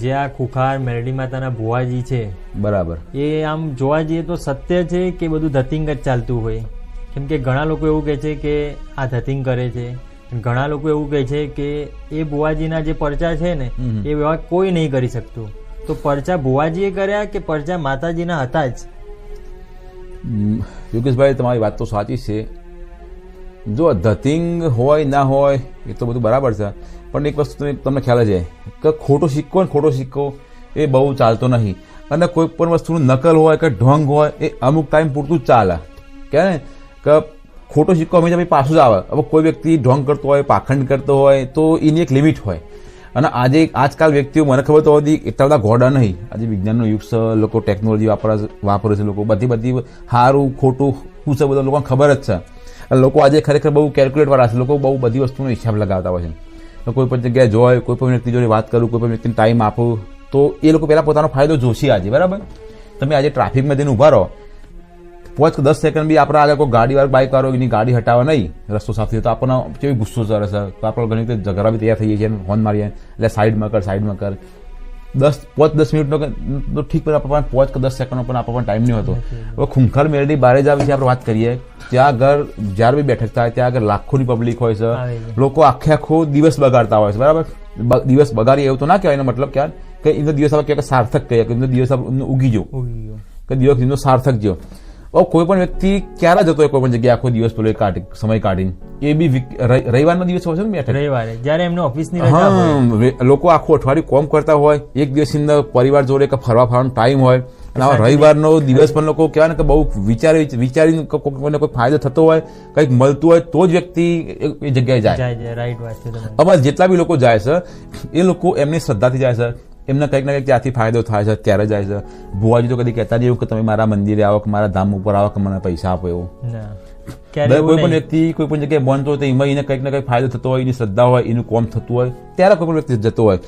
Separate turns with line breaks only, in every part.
જે આ ખુખાર મેરડી માતાના ભુવાજી છે,
બરાબર,
એ આમ જોવા જઈએ તો સત્ય છે કે બધું ધતિંગ જ ચાલતું હોય? કેમ કે ઘણા લોકો એવું કહે છે કે આ ધતિંગ કરે છે, ઘણા લોકો એવું કહે છે કે એ ભુવાજીના જે પરચા છે ને એ કોઈ નહીં કરી શકતું. તો પરચા ભુવાજીએ કર્યા કે પરચા માતાજીના હતા જ?
યોગેશભાઈ, તમારી વાત તો સાચી છે. જો ધતિંગ હોય ના હોય એ તો બધું બરાબર છે, પણ એક વસ્તુ તમને ખ્યાલ છે કે ખોટો સિક્કો એ બહુ ચાલતો નહીં. અને કોઈ પણ વસ્તુનું નકલ હોય કે ઢોંગ હોય એ અમુક ટાઈમ પૂરતું જ ચાલે. કે ને કે ખોટો સિક્કો હંમેશા ભાઈ પાછું જ આવે. હવે કોઈ વ્યક્તિ ઢોંગ કરતો હોય, પાખંડ કરતો હોય તો એની એક લિમિટ હોય. અને આજકાલ વ્યક્તિઓ, મને ખબર તો હતી, એટલા બધા ઘોડા નહીં. આજે વિજ્ઞાનનો યુગ છે, લોકો ટેકનોલોજી વાપરે છે, લોકો બધી સારું ખોટું શું છે બધા લોકોને ખબર જ છે. લોકો આજે ખરેખર બહુ કેલ્ક્યુલેટ વાળા છે. લોકો બહુ બધી વસ્તુનો હિસાબ લગાવતા હોય છે. કોઈ પણ જગ્યાએ જોય, કોઈ પણ વ્યક્તિ જોડે વાત કરું, કોઈ પણ વ્યક્તિને ટાઈમ આપું, તો એ લોકો પહેલા પોતાનો ફાયદો જોશે. આજે બરાબર, તમે આજે ટ્રાફિકમાં જઈને ઉભા રહો, 5 કે 10 સેકન્ડ બી આપણે આગળ કોઈ ગાડી વાળો, બાઇક વાળો એની ગાડી હટાવવા નહીં, રસ્તો સાફ થયો તો આપણને કેવી ગુસ્સો ચડે છે. તો આપણે ઘણી રીતે ઝઘડા બી તૈયાર થઈએ છીએ, હોર્ન મારીએ એટલે સાઈડમાં કર. 5-10 મિનિટનો તો ઠીક, પણ આપણે 5 કે 10 સેકન્ડનો પણ આપણને ટાઈમ નહીં હોતો. હવે ખૂંખાર મેરડી બારેજા વિશે આપણે વાત કરીએ. ત્યાં આગળ જ્યારે બી બેઠક થાય ત્યાં આગળ લાખોની પબ્લિક હોય છે. લોકો આખો દિવસ બગાડતા હોય છે. બરાબર, દિવસ બગાડી એવું તો ના કહેવાય. એનો મતલબ કે એમનો દિવસ આપણે સાર્થક કહીએ, કે એમનો દિવસ ઉગી ગયો, કે દિવસ એમનો સાર્થક ગયો. કોઈ પણ વ્યક્તિ ક્યારે જતો હોય કોઈ પણ જગ્યાએ આખો દિવસ પેલો સમય કાઢીને, એ બી રવિવારનો દિવસ હોય છે ને,
રવિવારે જ્યારે એમને ઓફિસની રજા હોય,
લોકો આખું અઠવાડિયું કોમ કરતા હોય, એક દિવસની અંદર પરિવાર જોડે કે ફરવાનો ટાઈમ હોય, અને આવા રવિવારનો દિવસ પણ લોકો કહેવાય ને કે બહુ વિચારીને કોઈને કોઈ ફાયદો થતો હોય, કંઈક મળતું હોય તો જ વ્યક્તિ એ જગ્યાએ જાય.
રાઈટ વાત છે.
હવે જેટલા બી લોકો જાય છે એ લોકો એમની શ્રદ્ધાથી જાય છે, એમને કંઈક ના કંઈક ત્યાંથી ફાયદો થાય છે ત્યારે જાય છે. ભુવાજી તો કદી કહેતા નહીં એવું કે તમે મારા મંદિરે આવો, કે મારા ધામ ઉપર આવો, કે મને પૈસા આપો એવું. કોઈ પણ વ્યક્તિ કોઈ પણ જગ્યાએ બનતો હોય તો એમાં એને કંઈક ના કંઈક ફાયદો થતો હોય, એની શ્રદ્ધા હોય, એનું કોમ થતું હોય ત્યારે કોઈ પણ વ્યક્તિ જતો હોય.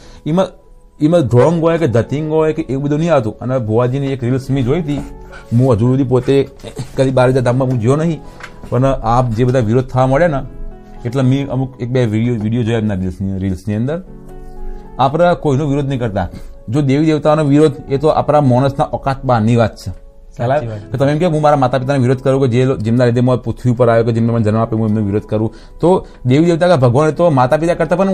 એમાં ડ્રોંગ હોય કે ધતિંગ હોય કે એવું બધું નહીં આવતું. અને ભુવાજીની એક રીલ્સ મેં જોઈ હતી, હું હજુ સુધી પોતે કદી બારેજા ધામમાં હું જોયો નહીં, પણ આપ જે બધા વિરોધ થવા મળ્યા ને, એટલે મેં અમુક 1-2 વિડીયો જોયા એમના રીલ્સની અંદર. આપણે કોઈનો વિરોધ નહીં કરતા. જો દેવી દેવતાઓનો વિરોધ એ તો આપણા માણસના ઓકાત બહારની વાત છે. કે તમે એમ કે હું મારા માતા પિતાનો વિરોધ કરું, કે જેમના લીધે હું પૃથ્વી ઉપર આવ્યો, કે જેમને મને જન્મ આપ્યો, હું એમનો વિરોધ કરું, તો દેવી દેવતા કે ભગવાન તો માતા પિતા કરતા પણ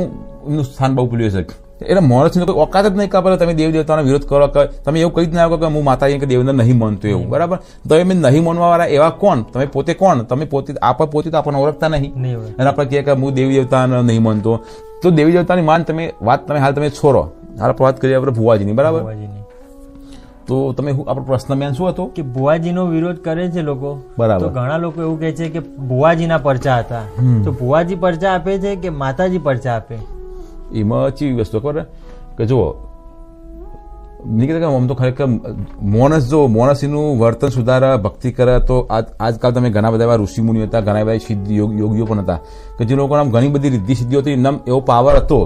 એમનું સ્થાન બહુ પેલું છે. એટલે માણસની કોઈ ઓકાત જ નહીં કે તમે દેવી દેવતાનો વિરોધ કરો, કે તમે એવું કહી જ ના આવ્યો કે હું માતાજી કે દેવને નહીં માનતો એવું. બરાબર, તો તમે નહીં માનવા વાળા એવા કોણ? તમે પોતે કોણ? તમે પોતે તો આપણને ઓળખતા નહીં, અને આપણે કહે કે હું દેવી દેવતાને નહીં માનતો. તો દેવી દેવતાની માન તમે હાલ છોડો. હાલ આપણે વાત કરીએ આપણે ભુવાજીની. બરાબર, તો તમે આપણો પ્રશ્ન મેન શું હતો
કે ભુવાજીનો વિરોધ કરે છે લોકો.
બરાબર,
તો ઘણા લોકો એવું કહે છે કે ભુવાજીના પરચા હતા. તો ભુવાજી પરચા આપે છે કે માતાજી પરચા આપે?
એમાં ચી વસ્તુ ખબર કે જુઓ, આમ તો ખરેખર માણસ એનું વર્તન સુધારે, ભક્તિ કરે, તો આજકાલ તમે ઘણા બધા એવા ઋષિ મુનિઓ હતા, ઘણા બધા સિદ્ધ યોગીઓ પણ હતા, કે જે લોકોના ઘણી બધી રિદ્ધિ સિદ્ધિઓ હતી, એમ એવો પાવર હતો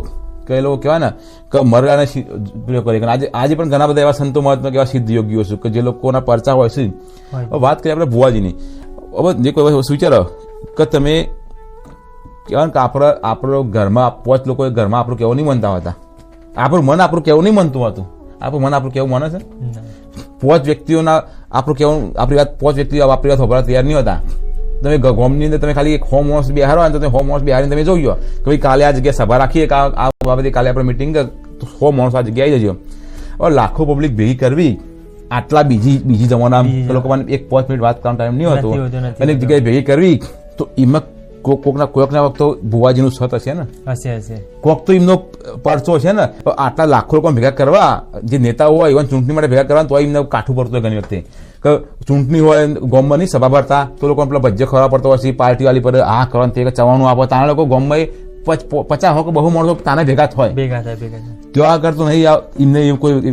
કે એ લોકો કહેવાય ને કે મરડાને પેલો કરે. આજે પણ ઘણા બધા એવા સંતો મહાત્મા એવા સિદ્ધ યોગીઓ છે કે જે લોકોના પરચા હોય છે. વાત કરીએ આપણે ભુવાજીની. હવે જે કોઈ વસ્તુ વિચારો કે તમે કહેવાય કે આપણો ઘરમાં 5 લોકો ઘરમાં આપણું કેવું નહીં માનતા હતા, આપણું મન આપણું કેવું નહીં માનતું હતું. આપણું મન આપણું કેવું માને છે? 5 વ્યક્તિઓના આપણું કેવું, આપણી વાત 5 વ્યક્તિઓ આપણી વાત હોભળવા તૈયાર નહીં હતા. તમે ગોમની અંદર તમે ખાલી એક હોમ હાઉસ બિહારો તો તમે હોમ હાઉસ બિહારીને તમે જોઈ ગયો કે ભાઈ કાલે આ જગ્યાએ સભા રાખીએ, આ બાબતે કાલે આપણે મિટિંગ, હોમ હાઉસ આ જગ્યાએ આવી જજો. હવે લાખો પબ્લિક ભેગી કરવી, આટલા બીજી જમાના લોકો 5 મિનિટ વાત કરવાનો ટાઈમ નહીં હતો, અને એક જગ્યાએ ભેગી કરવી, તો એમાં કોકના વખત તો ભુવાજીનું સત હશે ને, કોક તો એમનો પરચો છે ને. આટલા લાખો લોકો ભેગા કરવા, જે નેતા હોય ઇવન ચૂંટણી માટે ભેગા કરવા, તો એમને કાઠું પડતું હોય ઘણી વખતે. કે ચૂંટણી હોય ગામમાં નહીં સભા ભરતા, તો લોકો પેલા ભજ્ય ખવડાવવા પડતો હોય છે, પાર્ટી વાળી પર આ કરવાનું તે ચવાનું આપો, તાના લોકો ગામમાં 50 હો કે બહુ માણસો તાને ભેગા થાય. ત્યાં આગળ તો નહીં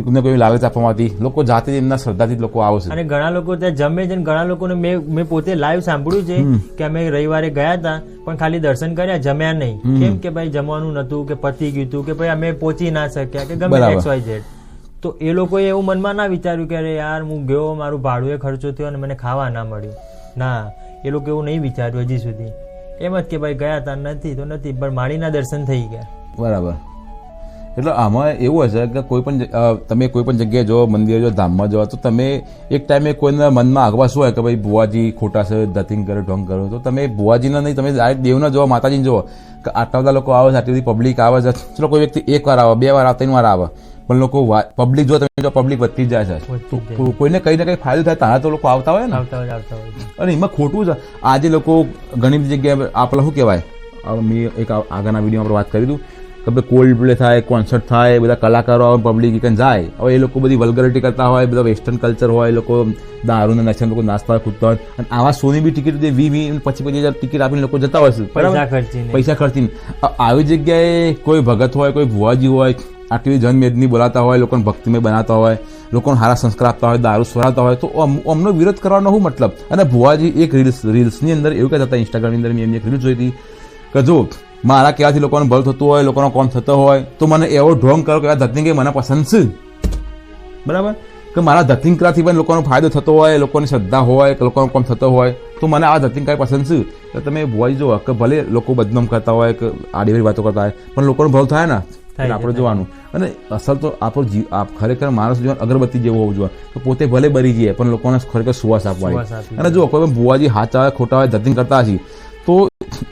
એમને કોઈ લાલચ આપવામાં આવતી. લોકો જાતે એમના શ્રદ્ધાથી લોકો આવે છે.
અને ઘણા લોકો ત્યાં જમે છે. ઘણા લોકોને મેં પોતે લાઈવ સાંભળ્યું છે કે અમે રવિવારે ગયા હતા પણ ખાલી દર્શન કર્યા, જમ્યા નહીં. કેમ કે ભાઈ જમવાનું નતું, કે પતી ગયું હતું, કે ભાઈ અમે પહોંચી ના શક્યા, કે ગમે XYZ. તો એ લોકોએ એવું મનમાં ના વિચાર્યું કે અરે યાર હું ગયો, મારું ભાડું ખર્ચો થયો અને મને ખાવા ના મળ્યું. ના, એ લોકો એવું નહીં વિચાર્યું હજી સુધી. એમ જ કે ભાઈ ગયા હતા, નથી તો નથી, પણ માળીના દર્શન થઈ ગયા.
બરાબર, એટલે આમાં એવું હશે કે કોઈ પણ તમે કોઈ પણ જગ્યાએ જો મંદિરે જો ધામમાં જાઓ તો તમે એક ટાઈમે કોઈના મનમાં આગવા શું હોય કે ભાઈ ભુવાજી ખોટા છે, ધતિંગ કરે, ઢોંગ કરો, તો તમે ભુવાજીના નહીં, તમે ડાયરેક્ટ દેવના જોવો, માતાજીને જોવો કે આટલા બધા લોકો આવે છે, આટલી બધી પબ્લિક આવે છે. ચલો કોઈ વ્યક્તિ 1 વાર આવે, 2 વાર આવે, 3 વાર આવે, પણ લોકો પબ્લિક જો તમે જો પબ્લિક વધતી જ જાય છે, કોઈને કંઈ ને કંઈ ફાયદો થાય તારા તો લોકો આવતા હોય ને. અને એમાં ખોટું છે. આજે લોકો ઘણી બધી જગ્યાએ આપણે શું કહેવાય, મેં એક આગળના વિડીયોમાં આપણે વાત કરી હતું કે ભાઈ કોલ્ડ પ્લે થાય, કોન્સર્ટ થાય, બધા કલાકારો આવે, પબ્લિક એકન જાય, હવે એ લોકો બધી વલ્ગરિટી કરતા હોય, બધા વેસ્ટર્ન કલ્ચર હોય, એ લોકો દારૂના નશા લોકો નાસ્તા હોય, કૂદતા હોય, અને આવા સોની બી ટિકિટ 20,000 ટિકિટ આપીને લોકો જતા હોય છે, પૈસા ખર્ચીને. આવી જગ્યાએ કોઈ ભગત હોય, કોઈ ભુવાજી હોય, આટલી જનમેદની બોલાતા હોય, લોકોને ભક્તિમય બનાવતા હોય, લોકોને સારા સંસ્કાર આપતા હોય, દારૂ સ્વરાવતા હોય, તો અમનો વિરોધ કરવાનો શું મતલબ? અને ભુવાજી એક રીલ્સની અંદર એવું કહેતા હતા, ઇન્સ્ટાગ્રામની અંદર મેં એમની એક રીલ જોઈ હતી કે જો મારા કહેવાથી લોકોને ભલ થતું હોય, લોકોનો કોમ થતો હોય, તો મને એવો ઢોંગ કરો કે આ ધતિંગ મને પસંદ છે, બરાબર? કે મારા ધતિંગ કરવાથી પણ લોકોનો ફાયદો થતો હોય, લોકોની શ્રદ્ધા હોય, કે લોકોનો કોમ થતો હોય, તો મને આ ધતિંગ કાંઈ પસંદ છે. તો તમે ભુવાજી જો કે ભલે લોકો બદનામ કરતા હોય, કે આડી વાતો કરતા હોય, પણ લોકોનો ભલ થાય ને, આપણે જોવાનું. અને અસલ તો આપણો ખરેખર માણસ જીવન અગરબત્તી જેવું હોવું જોઈએ, તો પોતે ભલે બરી જાય પણ લોકોને ખરેખર સુવાસ આપવાની. અને જો કોઈ પણ ભુવાજી હાચા હોય, ખોટા હોય, ધતિંગ કરતા હશે, તો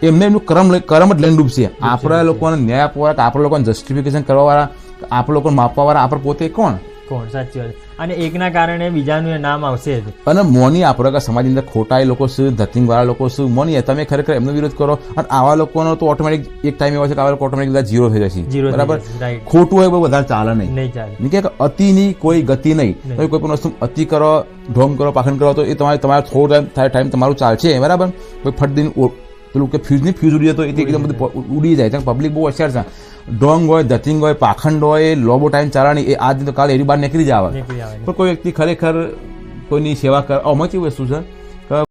એમને એમનું કર્મ જ લઈને ડૂબશે. આપણા લોકોને ન્યાય આપવા, આપણા લોકોને જસ્ટિફિકેશન કરવા વાળા, આપણા લોકોને માપવા વાળા આપણે પોતે કોણ?
સાચી વાત. અને એકના કારણે બીજાનું નામ આવશે જ.
અને મોની આપણા સમાજની અંદર ખોટા લોકો શું, ધતિંગ વાળા લોકો શું, મોની તમે ખરેખર એમનો વિરોધ કરો, અને આવા લોકોનો તો ઓટોમેટિક એક ટાઈમ એવો છે કે આવા લોકો ઓટોમેટિક બધા ઝીરો થઈ જશે, બરાબર? ખોટું હોય બહુ વધારે ચાલે નહીં, કે અતિની કોઈ ગતિ નહીં. તમે કોઈ પણ વસ્તુ અતિ કરો, ઢોંગ કરો, પાખંડ કરો, તો એ તમારે થોડો ટાઈમ તમારું ચાલશે, બરાબર? કોઈ ફટ દિન પેલું કે ફ્યુઝ ઉડી જાય તો એ એકદમ બધું ઉડી જાય. પબ્લિક બહુ હોશિયાર છે. ઢોંગ હોય, ધતિંગ હોય, પાખંડ હોય, લોબો ટાઈમ ચાલવાની, એ આજ તો કાલે એની બહાર નીકળી જ આવે. પણ કોઈ વ્યક્તિ ખરેખર કોઈની સેવા કરે, આમાં કેવી વસ્તુ છે